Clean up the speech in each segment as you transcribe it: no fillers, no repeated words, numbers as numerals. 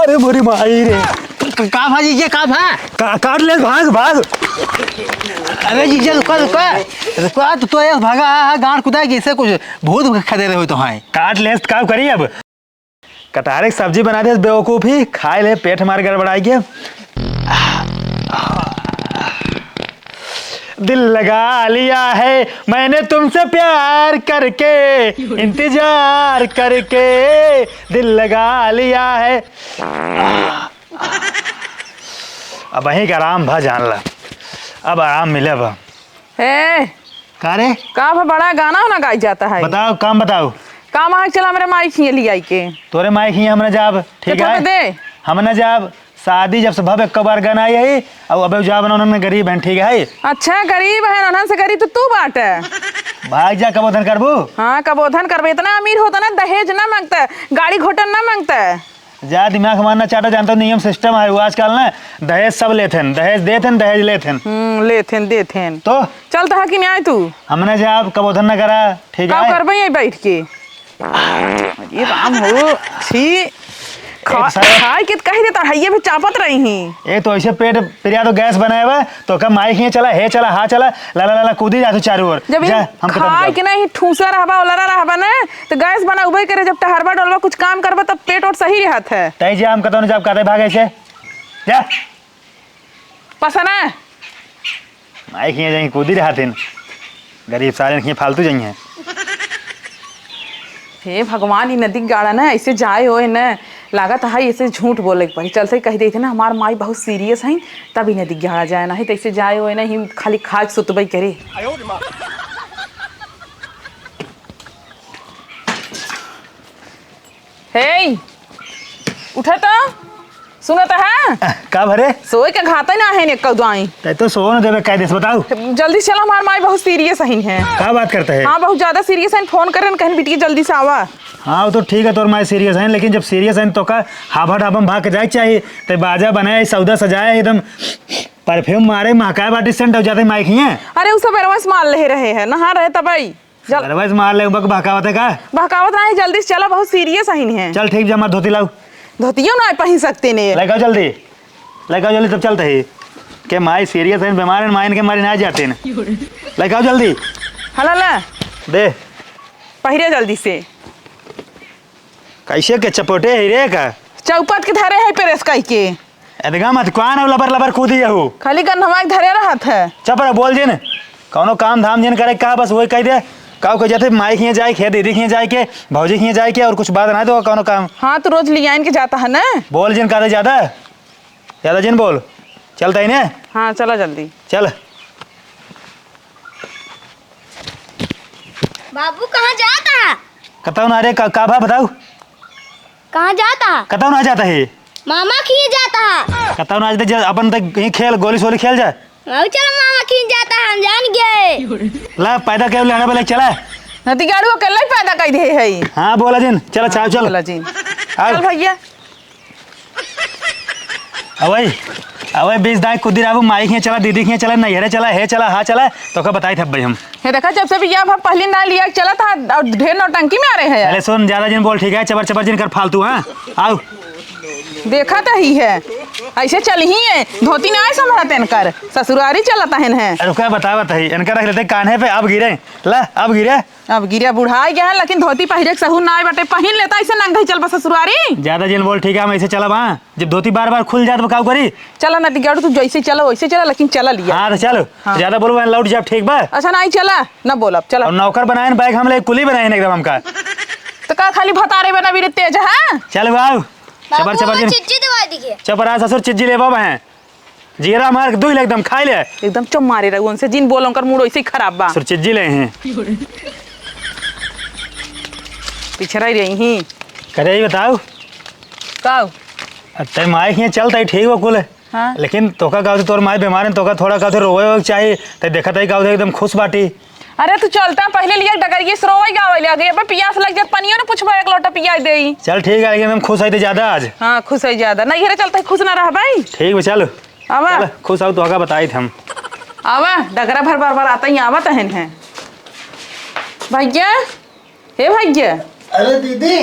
अरे बुरी माई रे। का भाजी ये का भा काट ले, भाग भाग। अरे जीजा रुका तो ये भागा गांड कुदा कैसे कुछ भूत खदे रहे हो तो हाय काट ले का करी अब। कटारे की सब्जी बना दे बेवकूफी, खाए ले पेट मार गड़बड़ाई के। दिल लगा लिया है मैंने तुमसे प्यार करके, इंतजार करके दिल लगा लिया है। अब वहीं का आराम भा जान ला, अब आराम मिले। अब हे का रे का बड़ा गाना होना गाई जाता है। बताओ, काम बताओ। काम आ चला मेरे माइक खिए लिया के तोरे माइक ही हमने जाब, ठीक है दे हमने जाब शादी जब से भव एक बार गाना आई है। अब अब जाब उन्होंने गरीब हैं, ठीक है। अच्छा गरीब है उन्हन से गरीब तो तू बाट है। भाग जा, कबोधन करबू। हाँ कबोधन करबे, इतना अमीर होता ना दहेज ना मांगता है, गाड़ी घोटन ना मांगता है। जा दिमाग मारना चाहता, जानता हूँ नियम सिस्टम है वो आजकल ना। दहेज सब लेते हैं, दहेज देते हैं, दहेज लेते हैं। लेथेन देथेन तो चलता है कि नहीं आए तू हमने जाब कबोधन न करा, ठीक का है। करबे यही बैठ के ये राम हो छी खाए के कह देता है ये भी चापत रही ही। ए तो ऐसे पेट पिरिया तो गैस बनाए हुआ तो कब माइक ही चला, हे चला, हा चला, ला ला ला कूदी जा तो चारों ओर। जब जा हम खाए के नहीं ठूसा रहबा ओलरा रहबा ना तो गैस बना उबे करे, जब टहरबा डलबा कुछ काम करबा तब पेट और सही रहत है। तई जा हम कतो न जब काते भागे से जा पसंद है माइक ही जाई कूदी रहतिन, गरीब सारे ही फालतू जाई हैं। हे भगवान ये नदी गाड़ा ना ऐसे जाए हो ना लागत है ऐसे झूठ बोले के पड़ी। चलते कह देते ना हमार माई बहुत सीरियस है तभी नदी गाड़ा जाए ना है, तो ऐसे जाए हो ना ही खाली खाक सुतबई करे। हे उठा तो सुनत है का भरे सोए के घाते ना है ने कदवाई तै तो सो न देवे कायदे से बताओ। जल्दी चलो हमार माई बहुत सीरियस है। का बात करते है? हाँ बहुत ज्यादा सीरियस है, फोन करे कहीं बिटिया जल्दी से आवा। हाँ वो तो ठीक है, तोर माई सीरियस है, लेकिन जब सीरियस है तो का हाभा ढाबम भाग के जाए चाहिए। तो बाजा बनाए, सौदा सजाए, एकदम परफ्यूम मारे, महकाए बाटी सेंट हो जाते माइक ही है। अरे उस बरवस मार ले रहे हैं नहा रहे तबई अदरवाइज मार ले बक बहकावत है का? बहकावत नहीं, जल्दी से चलो बहुत सीरियस है। चल ठीक, जमा धोती लाओ। धोतियो ना पहन सकते ने लगाओ जल्दी, लगाओ जल्दी तब चलते है के माई सीरियस है, बीमार है, माइन के मारे ना जाते हैं। लगाओ जल्दी हला ला दे पहिरे जल्दी से। कैसे के चपोटे है रे का चौपट के धरे है पेरेस कह के एदगा मत कौन है लबर लबर कूदी हो खाली गन्हवा के धरे रहत है। चपर बोल जिन कौनो काम धाम जिन करे का बस वही कह दे का कह जाते माई खिए जाए, खे दीदी खिए जाए के, भौजी खिए जाए के, और कुछ बात ना दो कौनो काम। हाँ तो रोज लिया के जाता है ना। बोल जिन का ज्यादा ज्यादा जिन बोल चलता ही ने। हाँ चलो जल्दी चल। बाबू कहाँ जाता है? कताऊ ना रे का भा बताओ कहाँ जाता है? कताऊ ना जाता है, मामा खींच जाता है। कताऊ ना आज अपन तक कहीं खेल गोली सोली खेल जाए। चलो मामा खींच जाता है, हम जान गए। ला पैदा के लेने वाले चला नती गाड़ू अकेला ही पैदा कर दे है। हाँ बोला जिन चला चाव चल बोला जी चल भैया अवई अवई बीस दाई कुदी राबू माई खिए चला, दीदी खिए चला, नैहरे चला, हे चला, हा चला, तो का बताई थे भाई हम। ये देखा जब से भी यह पहली ना लिया चला था और ढेर नौटंकी में आ रहे हैं। अरे सुन ज्यादा जिन बोल, ठीक है, चबर चबर जिन कर फालतू। हाँ आओ देखा तो ही है ऐसे चल ही है, धोती ना संभलते इनकर ससुरारी चलता है। रुका बतावत है इनका रख लेते कान्हे पे, अब गिरे ला अब गिरे। अब गिरिया बुढ़ा गया है लेकिन धोती पहिरे के सहू ना बटे पहन लेता ऐसे नंगा ही चल बस ससुरारी। ज्यादा जिन बोल, ठीक है, हम ऐसे चला वहाँ जब धोती बार बार खुल जाए तो काऊ करी। चला नदी गाड़ू तू जैसे चलो वैसे चला लेकिन चला लिया। हाँ तो चलो हाँ। ज्यादा बोलो लौट जाओ, ठीक बा। अच्छा नहीं चला न बोल अब चला। और नौकर बनाए बैग हम लोग कुली बनाए एकदम हमका तो का खाली भतारे बना भी तेज है। चल आओ चबर चबर जिन चिट्ठी दबा दीजिए। चपर आ ससुर चिज्जी ले बाबा हैं जीरा मार दुई एकदम खाई ले एकदम चुप मारे रहो उनसे जिन बोलो कर मूड ऐसे खराब बा। ससुर चिज्जी ले हैं पीछे रही ही करे बताओ काऊ ते माई खिए चलता है ठीक हो कुल। हाँ। लेकिन तोका गाँव तोर माई बीमार है, तोका थोड़ा गाँव रोवे चाहिए तो देखा था गाँव एकदम खुश बाटी। अरे तू चलता पहले लिया डगरिए सरोई गावे ले गए पियास लग जात पनियो ना पूछबा एक लोटा पिया देई। चल ठीक है, लेकिन हम खुश है ज्यादा आज। हाँ खुश है ज्यादा नहीं हेरे चलता खुश ना रह भाई। ठीक है चलो आवा चल खुश आओ तो बताई थे हम। आवा डगरा भर बार बार आता ही आवा तहन है भैया। हे भैया अरे दीदी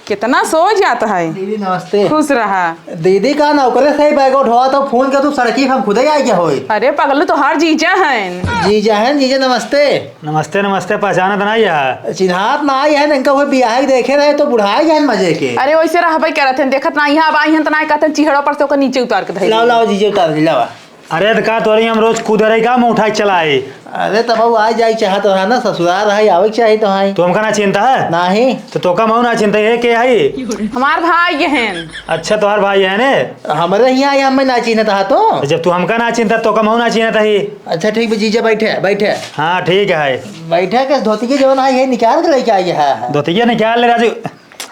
कितना सो जाता है। दीदी नमस्ते। खुश रहा। दीदी का नौकरे सही बैग उठवा तो फोन कर तू सड़की हम खुद ही आ गया होई। अरे पगलू तो हर जीजा है। जीजा है जीजा नमस्ते। नमस्ते नमस्ते, पहचाना तो नहीं है? चिन्हात ना आई है इनका वो बियाह देखे रहे तो बुढ़ाए गए मजे के। अरे वैसे रहा भाई कह रहे थे देखत ना यहाँ अब आई हैं तो ना कहते चिहड़ों पर से ओकर नीचे उतार के धइल। लाओ लाओ जीजा उतार लावा। अरे तो का तोरी हम रोज कूद रही का मुँह उठाई चलाए? अरे तब वो आ जाए चाहत है ना ससुराल है आवे चाहिए तो है। तो हमका ना चिंता है? नहीं तो का मऊ ना चिंता है के है? हमार भाई ये हैं। अच्छा तुम्हार भाई है ने? हमारे यहाँ आई हमें ना चिन्हत हा तो। जब तू हमका ना चिंता तो का मऊ ना चिंता ही। अच्छा ठीक है जीजा बैठे बैठे। हाँ ठीक है। बैठे के धोती के जवन है निकाल के लेके आई है। धोतिया निकाल ले राजू,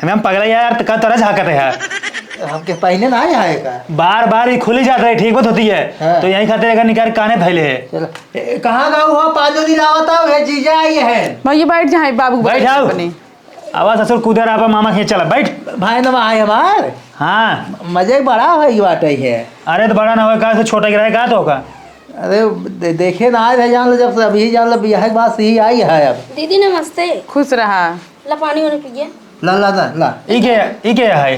हम पगला यार का तरह झाकत है। हमके पहले ना आया है का। बार बार ही खुली जाता है, ठीक बात होती है। हाँ। तो यही खाते अगर निकाल काने धैले है। चलो कहाँ गए हुआ पाँच दिन लावता है जीजा आई है। भाई बैठ जाए बाबू बैठ आओ। आवाज ससुर कूदर आप मामा खींच चला बैठ। भाई नवा आए हमार। हाँ मजे बड़ा है बात है। अरे तो बड़ा ना हो का छोटा गिरा का तो होगा। अरे देखे ना आए जान लो जब से अभी जान लो बियाह के बाद ही आई है अब। दीदी नमस्ते। खुश रहा। ला पानी वानी पिए। ला ला ला ला। ई के है?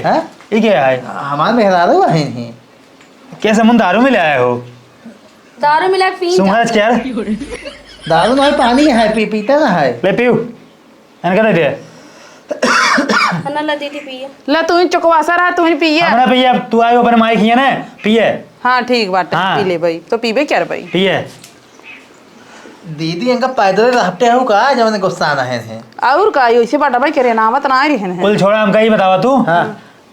हैं? ई के है? हमारे मेहरारू है नहीं। कैसे मुंह दारू में ले आए हो? दारू मिला के पी। सुमहज क्या? दारू नहीं पानी है पीता ना है। ले पीऊ इनका दे दे। खाना ला दीदी पिए। ला तू चुकवासा रहा तू पिए। हमरा पिए तू आयो पर माइक हिया ना पिए। हाँ ठीक बात हाँ। पी ले भाई तो पीबे क्या रे भाई? पिए। दीदी इनका पैदल रहते हो का जब गुस्सा ना है। और का ऐसे बाटा भाई करे नामत ना आ रही है। कुल छोड़ा हमका ही बतावा तू। हाँ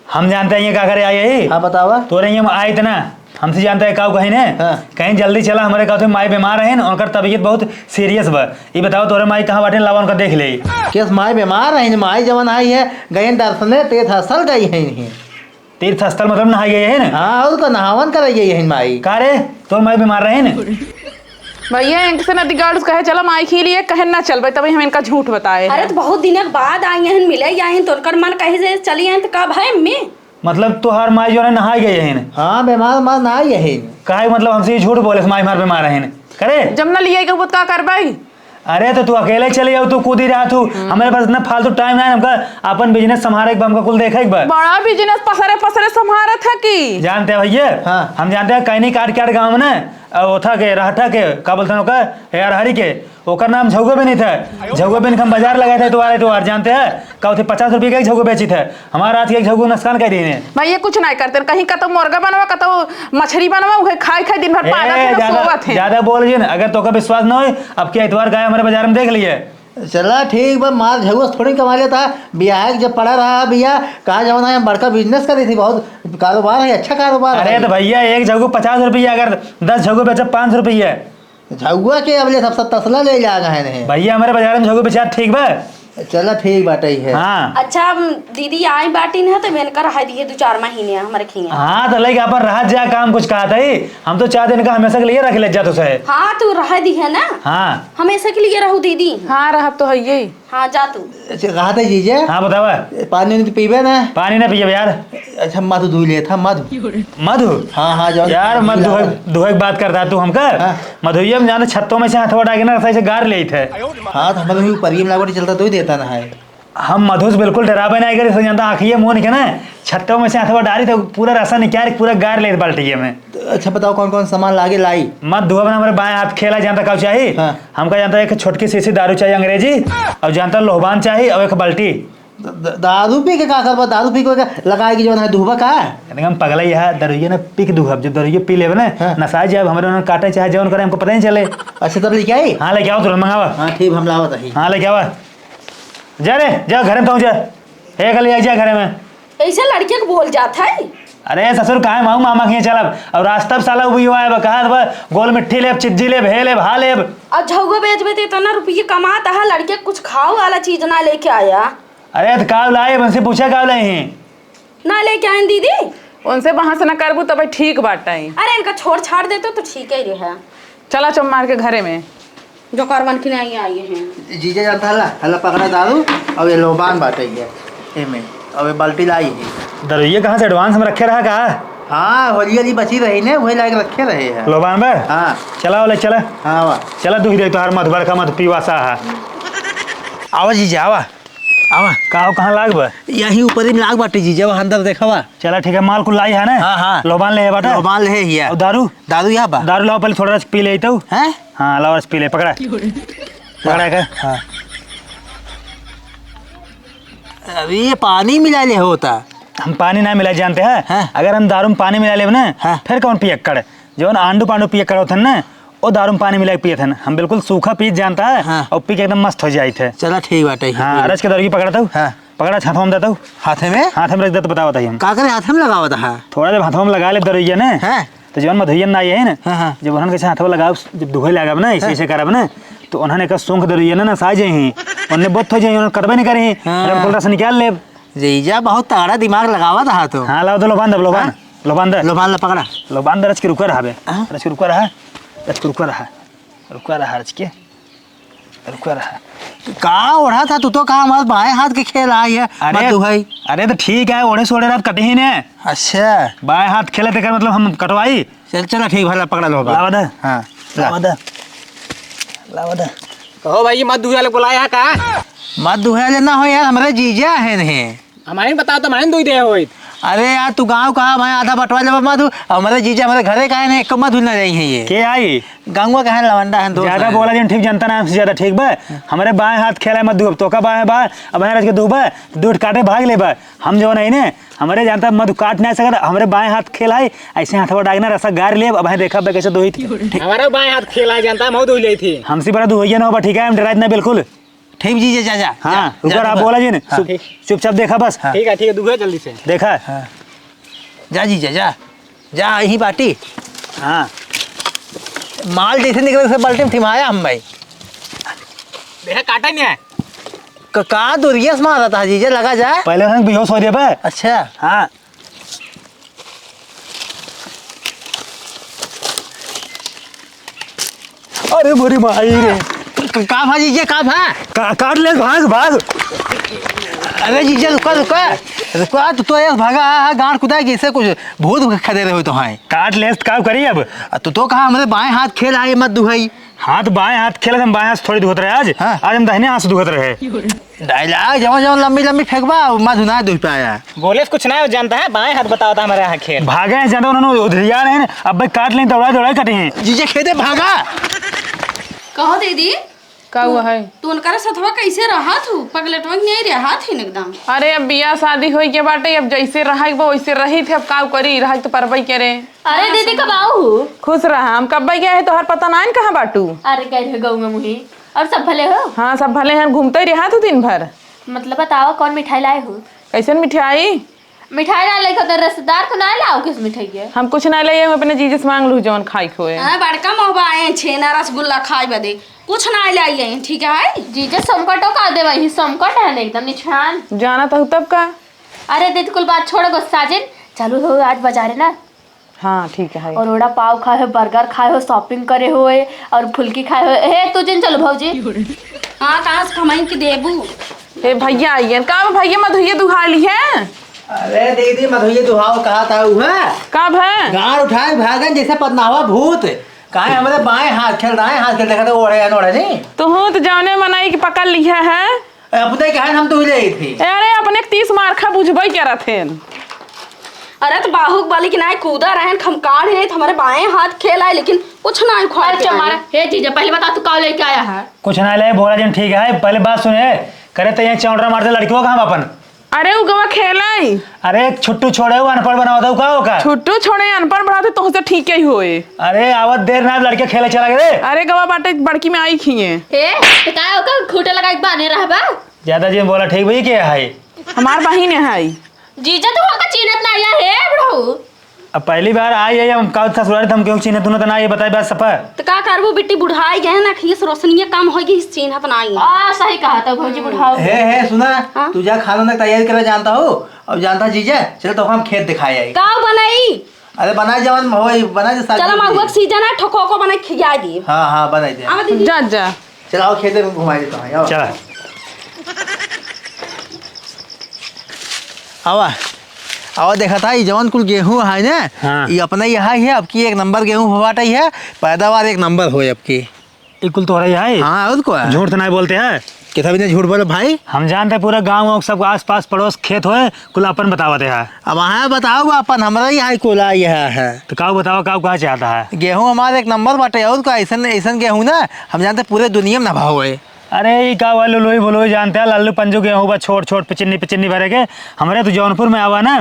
हम जानते हैं ये क्या करे आए ही। हाँ बतावा। तोरे ये आए थे ना हमसे जानते हैं काऊ कहीं ने। हाँ। कहीं जल्दी चला हमारे कहते माई बीमार है ना उनका तबीयत बहुत सीरियस बा। ये बताओ तोरे माई कहाँ बाटे लावा उनका देख ले। केस माई बीमार है माई जवन आई है गए दर्शने तीर्थ स्थल गई है नहीं। तीर्थ स्थल मतलब नहाई गए है ना? हाँ और का नहावन कर गई है माई। का रे तोर माई बीमार रहे ना? भैया इनसे नदी गार्ड कहे चला माई खी लिए कहे ना चल भाई तभी हम इनका झूठ बताए। अरे तो बहुत दिन के बाद आई हैं मिले आई हैं तो उनकर मन कहे से चली हैं तो कब है मैं। मतलब तुहार माई जो है नहाई गए है ना? हाँ बीमार मार ना आई है। काहे मतलब हमसे ये झूठ बोले माई मार बीमार है ना? करे जब ना लिए का का कर भाई। अरे तो तू अकेले चले जाओ तू कूद ही रहा तू। हमारे पास इतना फालतू टाइम है हमका अपन बिजनेस संभाले हमका कुल देखा एक बार। बड़ा बिजनेस पसरे पसरे संभारा था कि जानते हैं भैया? हाँ। हम जानते हैं कैनी काट गाँव में ना ओथा के रहठा के का बोलते हैं यार हरी के ओकर नाम झौगो भी नहीं था। झौगो भी हम बाजार लगाए थे तुम्हारे जानते हैं का 50 रुपये का एक झौगो बेची थे। हमारा रात के एक झौगो नुकसान कर दिए। भैया कुछ नहीं करते कहीं कतो मुर्गा बनवा कतो मछली बनवा उहे खाई दिन भर पागल थे। ज्यादा बोल जी ना अगर तो का विश्वास ना हो अब क्या इतवार गए हमारे बाजार में देख लिए। चला ठीक बा मार झगुआ थोड़ी कमा लेता बियाह जब पड़ा रहा भैया कहा जमाना है बड़का बिजनेस करी थी बहुत कारोबार है अच्छा कारोबार अरे है। तो भैया एक झगू 50 रुपये अगर 10 झगू बेचा 500 रुपये। झगुआ के अगले सब तसला ले जा गए हैं भैया हमारे बाजार में झगू बेचा ठीक बा। चला ठीक बात है। हाँ अच्छा अब दीदी आई बाटी ना तो मैंने कर रहा दिए 2-4 महीने हमारे खिए। हाँ तो लगे अपन राहत जा काम कुछ कहा था ही हम तो 4 दिन का हमेशा के लिए रख ले जा तो सही। हाँ तू रह दी है ना। हाँ हमेशा के लिए रहू दीदी। हाँ रहा तो है यही। हाँ जा तू। कहा था जीजे। हाँ बतावा। पानी नहीं पीबे ना। पानी ना पिए यार। अच्छा मधु धुई ले था मधु। मधु? हाँ हाँ जाओ यार मत दुहे की बात करता है तू हमका। हाँ। मधुइया में जाना छत्तों में से हथवा डाके ना से गार ले थे। हाँ तो हमारे परियम लागोटी चलता तो ही देता ना है। हम मधु से बिल्कुल डरावे नहीं करे जानता आँखिए मुँह निके ना छत्तों में से हथवा डाली तो पूरा रसा निकाल पूरा गार ले बाल्टी में। अच्छा बताओ कौन कौन सामान लागे लाई। मत धुआ हमारे बाएं हाथ खेला जानता क्या चाहिए। हाँ। हमका जानता एक छोटकी शीशी दारू चाहिए अंग्रेजी और जानता लोहबान चाहिए और एक बाल्टी। दारू पी के का करबा दारू पी के लगाएगी जो है दुहबा का। हम पगला यहाँ दरुइया ना पी के दुहब जब दरुइया पी ले ना हाँ। नशा जाए हमारे उन्होंने काटे चाहे जवन करे हमको पता नहीं चले। अच्छा तब लेके आई। हाँ लेके आओ तुरंत मंगावा। हाँ ठीक हम लावत है। हाँ लेके आवा जा रे जा घर में पहुँच जा एक ले जा घर में। ऐसे लड़के को बोल जाता है। अरे ससुर कहा माऊ मामा के चलब और रास्ता साला उभी हुआ है कहा गोल मिट्टी लेब चिज्जी लेब हे लेब हा लेब। और झगो बेचबे तो इतना रुपये कमाता है लड़के कुछ खाओ वाला चीज ना लेके आया। अरे तो काव लाए उनसे पूछा काव लाए हैं ना लेके आए दीदी। उनसे वहां से ना करबू तो भाई ठीक बात है। अरे इनका छोड़ छाड़ देते तो ठीक ही रहा। चला चम मार के घरे में जो करवन की नहीं आई हैं। जीजे जानता हला हला पकड़ा दारू और ये लोबान बाटे है एमे और ये बाल्टी लाई है। दरुइया कहाँ से एडवांस में रखे रहा कहा। हाँ होली वाली बची रही ने वही लाके रखे रहे हैं। लोबान पर हाँ चला वाले चला। हाँ वाह चला तू ही देख तो हर मत बड़का मत पीवा सा। आवा जीजे आवा। आवा का कहाँ लाग बा? यही ऊपर ही लाग बाटे जीजा वहाँ अंदर देखवा। चला ठीक है, माल कुल लाई है ना? हाँ, हाँ। लोबान ले है बाटा। लोबान ले हिया। और दारू? दारू यहाँ बा। दारू लाओ, पहले थोड़ा सा पी ले तो। हैं? हाँ लाओ, पी ले, पकड़ा पकड़ा कर। हाँ। अभी ये पानी मिला ले होता। हम पानी ना मिला जानते हैं। हाँ। अगर हम दारू में पानी मिला ले ना, हाँ। फिर कौन पियक्कड़? जो आंडू पांडू पियक्कड़ होते ना, वो दारू में पानी मिला के पिए थे। हम बिल्कुल सूखा पी जानता है। हाँ। और पी के एकदम मस्त हो जाए थे। चला ठीक बाटे। हाँ, अरज के दारू की पकड़ता हूँ। हाँ। पकड़ा, हाथों में देता हूँ। हाथ में? हाथ में रख दे तो बताओ बताइए हम। का करे हाथ में लगावा था? थोड़ा जब हाथों में लगा ले दरुइया ना, हाँ। तो जवन मधुइया ना ये है ना, हाँ, हाँ। जब उन्होंने कैसे हाथों में लगाओ, जब दुहे लगाब ना, ऐसे करब ना, तो उन्होंने कहा सूंख दरुइया ना सा जाए, उन्होंने बहुत हो जाए, उन्होंने करबे नहीं करे। हाँ। जब बोल रहा निकाल ले। जीजा बहुत तगड़ा दिमाग लगावा था तो। हाँ लाओ, दो लोबान दे, लोबान लोबान दे, लोबान ला पकड़ा। लोबान दे। रच के रुका रहा बे, हाँ। रच के रुका रहा, रच के रुका रहा, रुका रहा, रच के रुका रहा। का ओढ़ा था तू तो? कहा हमारे बाएं हाथ के खेल आई है मत दुहाई। अरे तो ठीक है, ओढ़े सोड़े रात कटे ही ने, अच्छा बाएं हाथ खेले थे, मतलब हम कटवाई। चल चला ठीक भला पकड़ा लो। लावा दे, हाँ लावा दे, लावा दे। कहो भाई मत दूसरा बुलाया है का? मत दुहा लेना हो यार, हमारे जीजा है नहीं। हमारे बताओ तो हमारे दूध दे हो। अरे यार तू गाँव कहा मैं आधा बटवा जब मधु, हमारे जीजा हमारे घरे का है नहीं, एक मधु ना रही है ये। के आई गाँव का है, लवंडा है, दोस्त ज्यादा है। बोला जिन ठीक जनता ना, हमसे ज्यादा ठीक बा। हमारे बाएं हाथ खेला मत दूब तो का बाएं बा, अब हमारे रच के दूबा दूध काटे भाग ले बा। हम जो नहीं ने, हमारे जानता मधु काट नहीं सकता, हमारे बाएं हाथ खेला है, ऐसे हाथ डागना रसा गार ले। अब देखा बे कैसे दोही थी। हमारे बाएं हाथ खेला जानता मैं दूध ली थी। हमसे बड़ा दुहिया ना होगा, ठीक है, हम डराए ना बिल्कुल। ठीक जीजा जा जा। हाँ जा, ऊपर आप जा, बोला जी ने, हाँ। चुपचाप देखा बस। ठीक है दूध जल्दी से। देखा। जा जीजा जा जा यही बाटी। हाँ माल जैसे निकले से बाल्टी में ठिमाया हम भाई। देखा काटा नहीं है। का दुर्गियस मारा था जीजा, लगा जा। पहले हम बेहोश हो जाए। अच्छा हाँ अरे मोरी माई रे, का भा जीजा का भा? काट ले, भाग भाग। अरे जीजा रुका रुका रुका, तो यार भागा गांड कुदा जैसे कुछ भूत खदे रहे हो तो है। काट ले तो काम करिए अब। तो कहा हमारे बाएं हाथ खेल आए मत दुहाई। हाथ बाएं हाथ खेला, हम बाएं हाथ थोड़ी दुखत रहे आज। हाँ। आज हम दाहिने हाथ से दुखत रहे। डायलॉग जमा जमा लंबी लंबी फेंकबा मधु ना दुख पाया। बोले कुछ ना जानता है, बाएं हाथ बताओ था हमारे यहाँ खेल। भागे हैं ज्यादा, उन्होंने उधरिया रहे हैं। अब भाई काट लें, दौड़ा दौड़ा कटे हैं। जीजा खेते भागा। कहो दीदी, का हुआ है? तू उनका सथवा कैसे रहा तू? पगलेटवा नहीं रहा थी एकदम। अरे अब बियाह शादी होई के बाटे, अब जैसे रहा वैसे रही थे, अब का करी, रहा तो परबई करे। अरे दीदी कब आओ? खुश रहा, हम कब गया है तोहर पता ना कहाँ बाटू। अरे कह रहे गऊ में मुही और सब भले हो? हाँ सब भले हैं, घूमते ही रहा तू दिन भर। मतलब बताओ कौन मिठाई लाए हो? कैसे मिठाई? मिठाई ना लेकर तो रिश्तेदार को ना लाओ, किस मिठाई है? हम कुछ ना ले, हम अपने जीजे से मांग लू जौन खाई खोए। बड़का महुबा आए छेना रसगुल्ला खाए बदे, कुछ ना लाई, ठीक है? जीजे समकटो का दे वही समकट है ना एकदम निछान। जाना था तब का। अरे दीदी कुल बात छोड़ो साजिन, चलो हो आज बाजारे ना। हाँ ठीक है। और ओड़ा पाव खाए हो, बर्गर खाए हो, शॉपिंग करे हो और फुल्की खाए हो। हे तू जिन चलो भौजी। हाँ कहाँ से कमाई के देबू? हे भैया आइए, का भैया मधुइया दुखा ली है। अरे दीदी मधुइया दुहाओ कहा था कब है? गाड़ उठाए भागन जैसे पदनावा भूत। कहा हमारे बाएं हाथ खेल रहा है, हाथ खेल देखा था ओढ़े या नोढ़े नहीं। तो हूँ तो जाने मनाई कि पकड़ लिया है। अपने कहा हम तो ले थी। अरे अपने 30 मार्खा बुझबई क्या रहे। अरे तो बाहुक बाली के नाय कूदा रहे, खमकाड़ है, हमारे बाएं हाथ खेल आए, लेकिन कुछ ना खा। अरे चमारा, हे जीजा पहले बता तू कौन लेके आया है? कुछ ना ले, बोला जन ठीक है। पहले बात सुने, करे तो यहाँ चौंडरा मारते लड़कियों का हम अपन। अरे वो गवा खेलाई। अरे छुट्टू छोड़े हुआ अनपढ़ बनाओ था का होगा। छुट्टू छोड़े अनपढ़ बढ़ाते तो से ठीक ही होए। अरे आवत देर ना लड़के खेले चला गए। अरे गवा बाटे बड़की में आई खिए। हे तो का होगा खूटे लगा के बाने रहबा? ज्यादा जी बोला ठीक भाई क्या है। हमार बहिन है। जीजा तू हमका चिन्हत ना आया हे बड़ो? अब पहली बार आई है, हम का ससुराल हम क्यों चिन्ह तूने तो ना ये बताई बात सफा। तो का करबू बिट्टी बुढ़ाई गए ना, खीस रोशनीय कम होगी, इस चिन्ह बनाई। सही कहा था भौजी बुढ़ाओ। हे सुना, हाँ? तू जा खाना ना तैयारी करे जानता हो। अब जानता जीजा चलो तो हम खेत दिखाए आई। का बनाई? अरे बना जवन होई बना जे साग। चलो महुआ सीजन है, ठोको को बना खिया दी। हाँ हाँ बनाई दे। आ दीदी जा जा। चलाओ खेत में घुमा देता हूँ। आओ चला आवा आवा देखा था ये जवन कुल गेहूं है ना। हाँ। ये अपना यहाँ ही है, अब की 1 नंबर गेहूं होवाटा ही है, पैदावार 1 नंबर हो अब की। कुल तो रही है। हाँ और को झूठ तो नहीं बोलते हैं। कितना भी झूठ बोलो भाई। हम जानते हैं पूरा गाँव सब आस पास पड़ोस खेत होए कुल अपन बतावते हैं। अब वहाँ बताओ अपन हमारा ही हाई कोला यह है। तो काऊ बताओ काऊ कहाँ चाहता है। गेहूँ हमारे एक नंबर बाटे और का ऐसा गेहूँ ना हम जानते पूरे दुनिया में ना भाव है। अरे ये का वाले लोई बोलोई जानते हैं लालू पंजू गेहूँ बा छोट छोट पिचिन्नी भरे के हमारे तो जौनपुर में आवा ना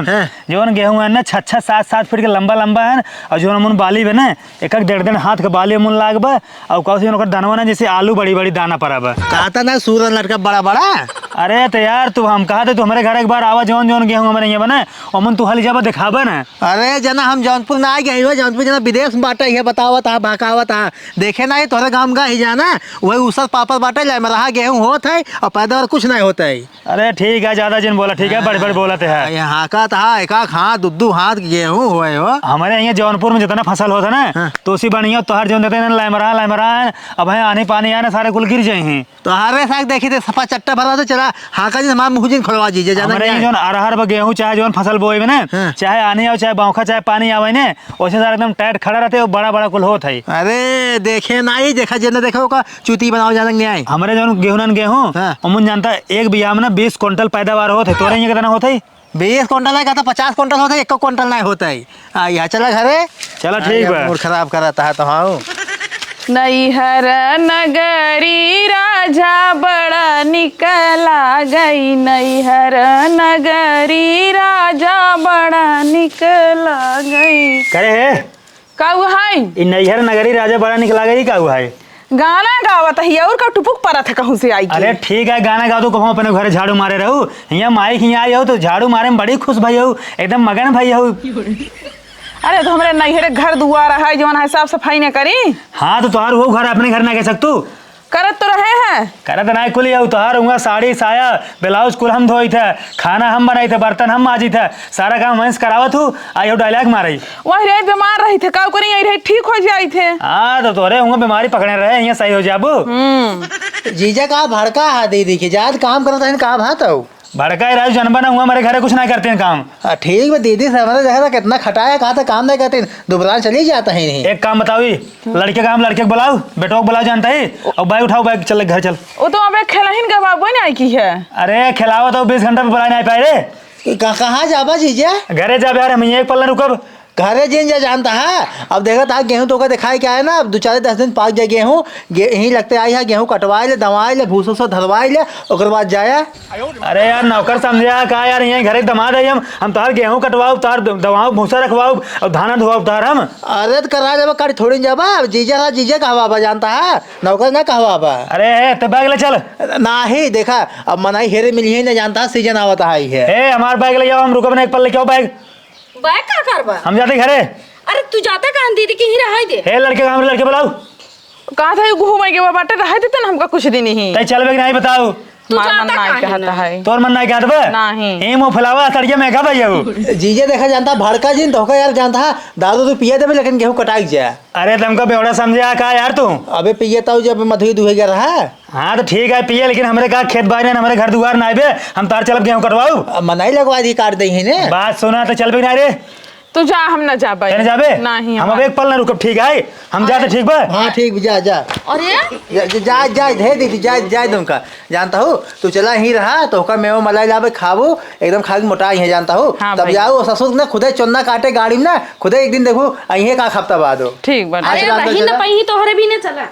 जौन गेहूँ है ना 6-7 फीट के लंबा लंबा है और जो मन बाली है ना 1-1.5 हाथ के बाली मुन लाग बा और कौन दानवा ना जैसे आलू बड़ी बड़ी दाना पड़ा बा। कहता ना सूरज लड़का बड़ा बड़ा। अरे तो यार तू हम कहा थे तू हमारे घर एक बार आवा जौन जौन गेहूँ हमारे यहाँ बना अमन तू हाली जाबा दिखाबा ना। अरे जना हम जौनपुर ना आ गए हो जौनपुर जना विदेश में बाटा है बतावत है बहकावत है देखे ना तोहरे गाँव का ही जाना वही उसर पापड़ बाटे लाए रहा गेहूँ होत है और पैदावार कुछ नहीं होता है। अरे ठीक है ज्यादा जिन बोला ठीक है बड़े बड़े बोलते हैं। यहाँ का था एक हाथ 2 हाथ गेहूँ हुए हो। हमारे यहाँ जौनपुर में जितना फसल होता ना तो उसी बढ़िया तोहर जो देते लाइमरा अब है आने पानी आने सारे कुल गिर जाए। तो हरे साग देखी थे सफा चट्टा भरा तो चला हाँ का हमारा मुझे खोलवा दीजिए हमारे यहाँ जो अरहर व गेहूँ चाहे जो फसल बोए में ना चाहे आने आओ चाहे बाउखा चाहे पानी आवे ना वैसे सारा एकदम टाइट खड़ा रहते और बड़ा बड़ा कुल होता है। अरे देखे ना ही देखा जिन्हें देखा होगा चूती बनाओ जाने आए हमारे जो गेहूँ अमन जानता है एक बिया में ना 20 क्विंटल पैदावार होते है। तोरे यहाँ कितना होता है 20 क्विंटल नहीं कहता 50 क्विंटल होता है 1 क्विंटल नहीं होता है। यहाँ चला घरे चलो ठीक है मूड खराब कराता है तो हाँ। नैहर नगरी राजा बड़ा निकला गई नैहर नगरी राजा बड़ा निकला गई। करे है काऊ हाय नैहर नगरी राजा बड़ा निकला गई काऊ है गाना गावत है और का टुपुक पड़ा था कहूँ से आई। अरे ठीक है गाना गा दो कहूँ अपने घर झाड़ू मारे रहू यहाँ माइक यहाँ आई हो तो झाड़ू मारे में बड़ी खुश भाई हो एकदम मगन भाई हो। अरे तो हमारे नैहर घर दुआरा है जो है साफ सफाई न करी। हाँ तो तुहार वो घर अपने घर ना कह सकतू करत तो रहे हैं करत ना कुल तुहार हुआ साड़ी साया ब्लाउज कुल हम धोई थे खाना हम बनाई थे बर्तन हम माजी थे सारा काम मैं करावत हूँ आई डायलॉग मारी वही रहे बीमार रही थे का करी रहे ठीक हो जाए थे। हाँ तो तोरे हुआ बीमारी पकड़े रहे यहाँ सही हो जाबू। जीजा का भड़का है दीदी के जात काम करता है कहा भात हो भड़का ही राजू जनबा ना हुआ हमारे घर कुछ नहीं करते हैं काम। ठीक है दीदी से हमारे देखा था कितना खटाया कहा था काम नहीं करते दोबारा चली जाता है नहीं। एक काम बताओ लड़के का हम लड़के को बुलाओ बेटो को बुलाओ जानता है और बैग उठाओ बैग चल घर चल। वो तो अब खेलहीन का बाबू नहीं आई की है। अरे खिलाओ तो 20 घंटा में बुला नहीं पाए रे। कहाँ जाबा जीजा घरे जा यार हम एक पल रुकब घरे जिन जा जानता है अब देखा था गेहूँ तो दिखाई क्या है ना 2-4-10 दिन पाक जाए गेहूँ यहीं लगते आई है गेहूँ कटवाए ले दवाई ले भूसो से धरवाई ले और बाद जाया। अरे यार नौकर समझा कहा यार यहीं घरे दमाद है हम तार गेहूँ कटवाओ तार दवाओ भूसा रखवाओ और धाना धुआओ तार हम। अरे तो करा जब कर थोड़ी जाबा जीजा कहवा जानता है नौकर ना कहवा। अरे तो बैग ले चल ना ही देखा अब मनाई हेरे मिली ही नहीं जानता सीजन आवता है हमारे बैग ले जाओ हम रुकब एक पल लेके आओ बैग का करबा हम जाते घरे। अरे तू जाता कहां दीदी की ही रहा दे हे लड़के हम लड़के बुलाओ कहा था घूमे के बाटे रहे थे ना हमका कुछ दिन ही तय चल बैग नहीं बताओ तू मार मन जाता नहीं कहां कहता है तोर मन नहीं कहत बे नहीं ए मुंह फुलावा तड़िया में का भैया जीजे देखा जानता भड़का जिन धोखा यार जानता है दादू तो पिए देवे लेकिन गेहूँ कटाई जाए। अरे तुमको बेवड़ा समझा का यार तू अबे पिए तो जब मधुई दुहे गया रहा। हाँ तो ठीक है पिए लेकिन हमारे का खेत बाहर हमारे घर दुआर ना आए हम तार चल गेहूँ कटवाओ मनाई लगवा दी काट दी है ने बात सुना तो चल भी नहीं रे तू जा हम न जाबे कहने जाबे नहीं हम अब एक पल ना रुकब ठीक है हम जाते ठीक बा। हाँ ठीक जा अरे जा दे दीदी जा तुमका जानता हूँ तू चला ही रहा तो का मेवा मलाई लावे खाबो एकदम खा के मोटा है जानता हूँ हाँ तब जाओ ससुर ना खुदे चुन्ना काटे गाड़ी में ना खुदे एक दिन देखो अही का हफ्ता बाद हो। ठीक बा अरे रही न पही तोहरे भी ने चला